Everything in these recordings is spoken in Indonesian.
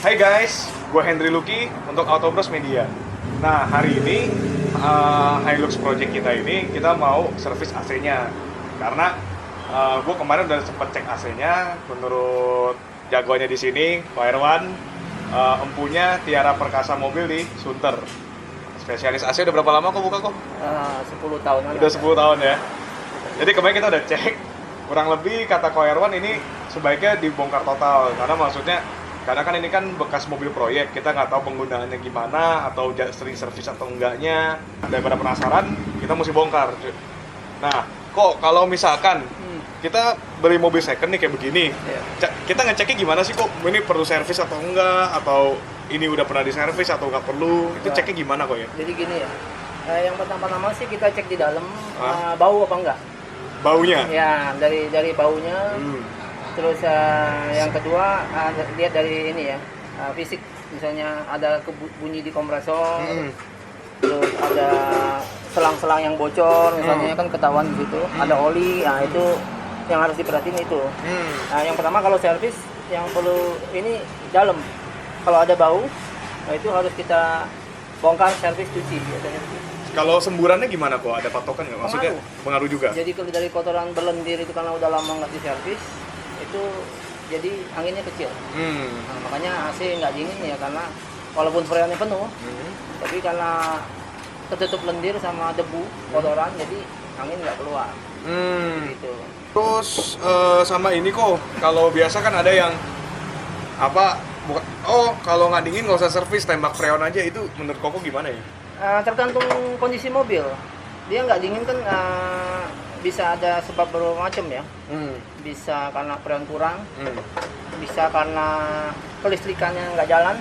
Hai guys, gue Henry Lucky untuk Autobros Media. Nah, hari ini Hilux Project kita ini kita mau servis AC-nya. Karena gue kemarin udah sempet cek AC-nya. Menurut jagoannya di sini, Pak Irwan, empunya Tiara Perkasa Mobil di Sunter. Spesialis AC udah berapa lama kok buka kok? 10 tahunan. Udah 10 tahun ya. Jadi kemarin kita udah cek, kurang lebih kata Ko Irwan ini sebaiknya dibongkar total. Karena maksudnya, karena kan ini kan bekas mobil proyek, kita nggak tahu penggunaannya gimana, atau sering servis atau enggaknya. Daripada penasaran, kita mesti bongkar. Nah, kok kalau misalkan kita beli mobil second nih kayak begini, kita ngeceknya gimana sih kok ini perlu servis atau enggak, atau ini udah pernah diservis atau nggak perlu, itu ceknya gimana kok ya? Jadi gini ya, yang pertama-tama sih kita cek di dalam bau apa enggak. Baunya? Ya, dari baunya. Terus yang kedua lihat dari ini ya, fisik, misalnya ada bunyi di kompresor, terus ada selang-selang yang bocor, misalnya kan ketahuan di situ, ada oli, nah itu yang harus diperhatiin itu. Nah, yang pertama kalau servis yang perlu ini dalam, kalau ada bau, nah itu harus kita bongkar, servis, cuci biasanya. Kalau semburannya gimana kok? Ada patokan nggak? Maksudnya pengaruh juga? Jadi kalau dari kotoran berlendir itu karena udah lama nggak diservis, itu jadi anginnya kecil. Nah, makanya AC nggak dingin ya, karena walaupun freonnya penuh, tapi karena tertutup lendir sama debu kotoran, jadi angin nggak keluar. Gitu. Terus sama ini kok, kalau biasa kan ada yang kalau nggak dingin nggak usah servis, tembak freon aja, itu menurut Koko gimana ya? Tergantung kondisi mobil. Dia nggak dingin kan bisa ada sebab bermacam ya. Bisa karena freon kurang, bisa karena kelistrikannya nggak jalan,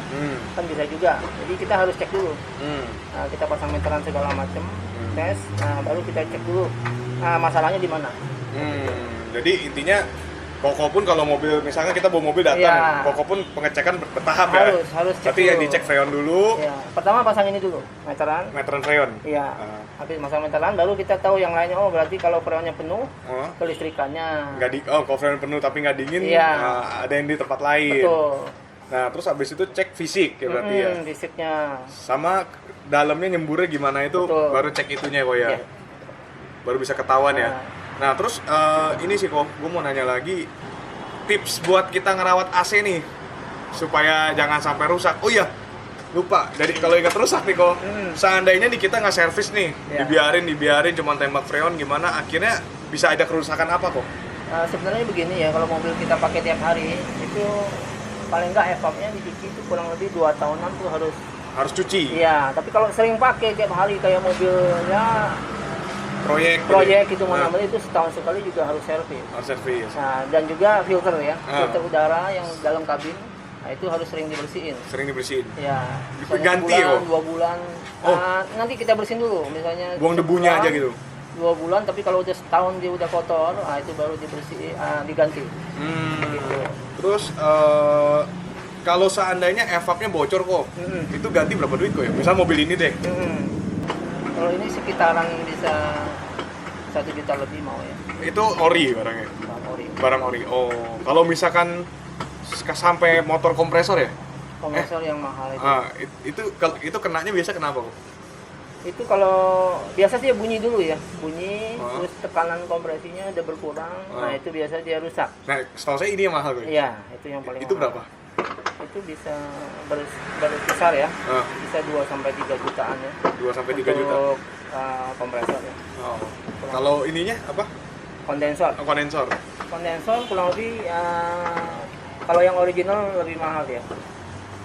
kan bisa juga. Jadi kita harus cek dulu. Kita pasang meteran segala macam, tes, baru kita cek dulu masalahnya di mana. Jadi intinya Koko pun kalau mobil, misalnya kita bawa mobil datang, Koko pun pengecekan bertahap harus cek tapi dulu. ya dicek freon dulu. Ya. Pertama pasang ini dulu, meteran freon. Iya. Habis masang meteran, baru kita tahu yang lainnya. Oh, berarti kalau freonnya penuh, kelistrikannya kalau freon penuh tapi nggak dingin, ada yang di tempat lain. Betul. Nah, terus habis itu cek fisik ya berarti ya. Fisiknya. Sama dalamnya nyemburnya gimana itu. Betul. Baru cek itunya kok ya. Baru bisa ketahuan ya. Nah, terus ini sih kok, gue mau nanya lagi, tips buat kita ngerawat AC nih supaya jangan sampai rusak. Oh iya, lupa. Jadi kalau ingat rusak nih kok, seandainya nih kita nggak servis nih, dibiarin cuma tembak freon, gimana akhirnya bisa ada kerusakan apa kok? Sebenarnya begini ya, kalau mobil kita pakai tiap hari itu paling nggak evapnya dicuci itu kurang lebih 2 tahunan tuh harus cuci. Iya, tapi kalau sering pakai tiap hari kayak mobilnya proyek itu mana-mana, itu setahun sekali juga harus servis. Nah, dan juga filter ya, filter udara yang dalam kabin, nah itu harus sering dibersihin. Ya, ganti ya? 2 bulan. Nanti kita bersihin dulu, misalnya buang debunya aja gitu. 2 bulan, tapi kalau udah setahun dia udah kotor, itu baru dibersihin, diganti. Gitu. Terus kalau seandainya evapnya bocor kok, itu ganti berapa duit kok ya? Misal mobil ini deh. Kalau ini sekitaran bisa 1 juta lebih mau ya. Itu ori barangnya? Barang ori. Oh, kalau misalkan sampai motor kompresor ya? Kompresor yang mahal itu. Itu kenanya biasa kenapa kok? Itu kalau biasa sih bunyi dulu ya, terus tekanan kompresinya udah berkurang, nah itu biasa dia rusak. Nah, setahu saya ini yang mahal kok. Iya, itu yang paling Itu mahal. berapa? Itu bisa berkisar ya, bisa 2-3 jutaan ya. 2-3 juta? Untuk kompresor ya. Kalau ininya apa? Kondensor. Kondensor kurang lebih, kalau yang original lebih mahal ya.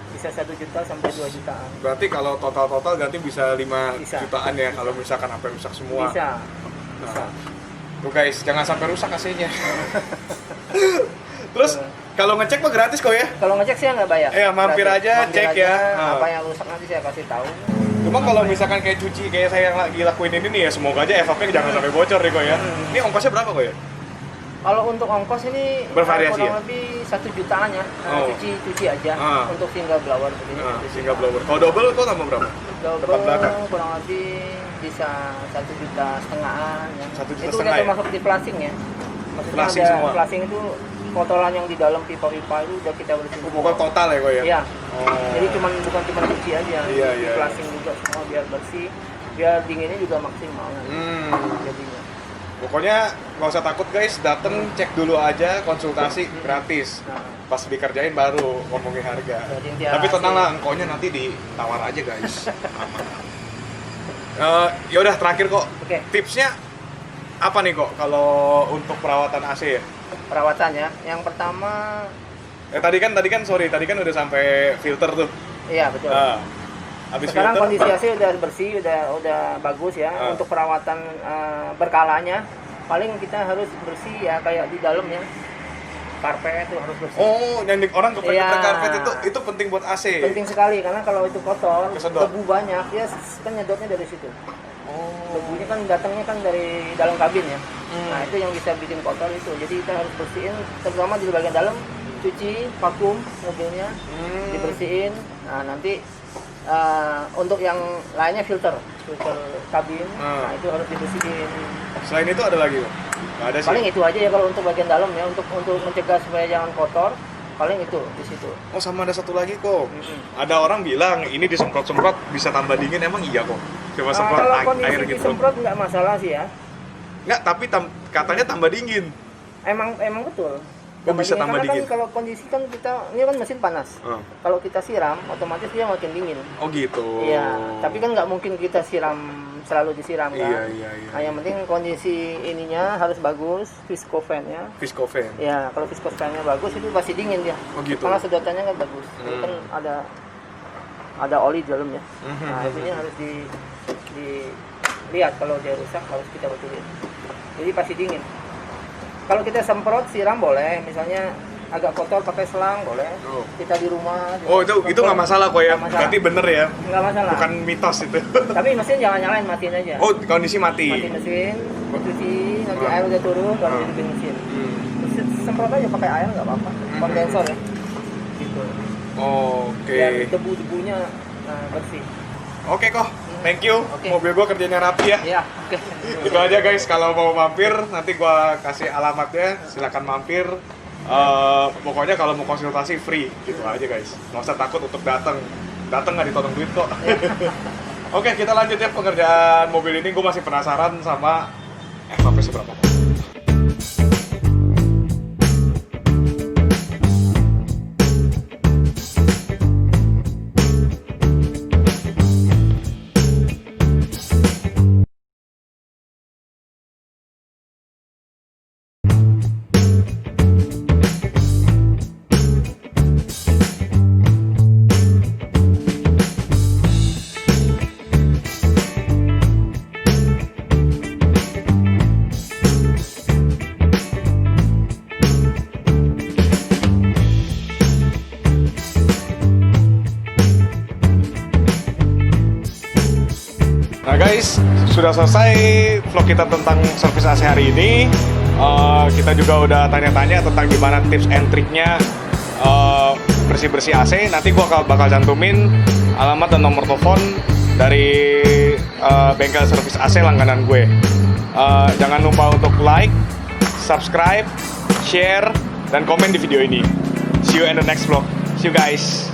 Bisa 1 juta sampai 2 jutaan. Berarti kalau total ganti bisa 5 jutaan ya, kalau misalkan sampai rusak semua. Bisa. Tuh guys, jangan sampai rusak AC-nya. Terus kalau ngecek mah gratis kok ya? Kalau ngecek sih nggak bayar. Mampir aja, cek ya. Apa yang rusak nanti saya kasih tahu. Cuma kalau misalkan kayak cuci kayak saya yang lagi lakuin ini nih ya, semoga aja evapnya jangan sampai bocor nih kok ya. Ini ongkosnya berapa kok ya? Kalau untuk ongkos ini bervariasi kurang lebih 1 jutaan ya. Cuci aja untuk single blower begini. Single blower. Kalau double kok tambah berapa? Double kurang lebih bisa 1,5 juta ya. 1,5 juta itu udah termasuk di flashing ya. Maksudnya ada flashing itu kotoran yang di dalam pipa-pipa itu udah kita bersihin. Pokoknya total ya kok ya? Iya. Jadi bukan cuma cuci aja, Iya, iya. flushing juga semua biar bersih, biar dinginnya juga maksimal. Jadinya. Pokoknya nggak usah takut guys, dateng cek dulu aja, konsultasi gratis. Nah, Pas dikerjain baru ngomongin harga. Jadi Tapi hasil. tenang lah, engkonya nanti ditawar aja guys. Aman. Ya udah terakhir kok. Oke. Tipsnya apa nih kok kalau untuk perawatan AC ya? Perawatannya, yang pertama, Tadi kan udah sampai filter tuh. iya betul. Habis Sekarang filter, kondisi AC udah bersih, udah bagus ya. Untuk perawatan berkalanya, paling kita harus bersih ya kayak di dalam ya. Karpet itu harus bersih. Oh, yang orang geprek Iya. karpet itu penting buat AC. Penting sekali karena kalau itu kotor, Kesedot. debu banyak, ya kan nyedotnya dari situ. Oh. Debunya kan datangnya kan dari dalam kabin ya. Nah itu yang bisa bikin kotor itu. Jadi kita harus bersihin, terutama di bagian dalam, cuci, vakum mobilnya, dibersihin. Nah nanti untuk yang lainnya filter kabin, nah itu harus dibersihin. Selain itu ada lagi kok? Nggak ada sih. Paling itu aja ya kalau untuk bagian dalam ya, untuk mencegah supaya jangan kotor. Paling itu di situ. Oh sama ada satu lagi kok. Ada orang bilang ini disemprot-semprot bisa tambah dingin, emang iya kok? Coba semprot Kalau air kondisi gitu. disemprot nggak masalah sih ya. Nggak, tapi katanya tambah dingin. Emang betul. Oh, bisa tambah karena dingin. kan kalau kondisi kan ini kan mesin panas. Kalau kita siram, otomatis dia makin dingin. Oh gitu. Iya. Tapi kan nggak mungkin kita selalu disiram kan. Iya. Nah, yang penting kondisi ininya harus bagus, viscofan-nya. Viscofan. Ya, kalau viscofan-nya bagus itu pasti dingin dia. Oh gitu. Karena sedotannya kan bagus. Itu kan ada oli di dalamnya. Nah, ini harus dilihat, kalau dia rusak harus kita betulin. Jadi pasti dingin. Kalau kita semprot siram boleh, misalnya agak kotor pakai selang boleh. Kita di rumah. Oh itu nggak masalah kok ya. Nggak masalah. Berarti bener ya. Nggak masalah. Bukan mitos itu. Tapi mesin jangan nyalain, matiin aja. Oh kondisi mati. Mati mesin, cuci, nanti air udah turun, baru hidupin mesin. Terus semprot aja pakai air nggak apa-apa. Kondensor ya. Gitu. Oke. Biar debu-debunya bersih. Oke kok. Thank you. Oke. Mobil gua kerjanya rapi ya. Iya, oke. Itu aja guys, kalau mau mampir nanti gua kasih alamatnya, silakan mampir. Pokoknya kalau mau konsultasi free gitu aja guys, nggak usah takut untuk datang nggak ditodong duit kok. Oke, kita lanjut ya pengerjaan mobil ini. Gue masih penasaran sama FHP seberapa. Nah guys, sudah selesai vlog kita tentang servis AC hari ini. Kita juga udah tanya-tanya tentang gimana tips and triknya bersih-bersih AC. Nanti gua bakal cantumin alamat dan nomor telepon dari bengkel servis AC langganan gue. Jangan lupa untuk like, subscribe, share, dan komen di video ini. See you in the next vlog. See you guys.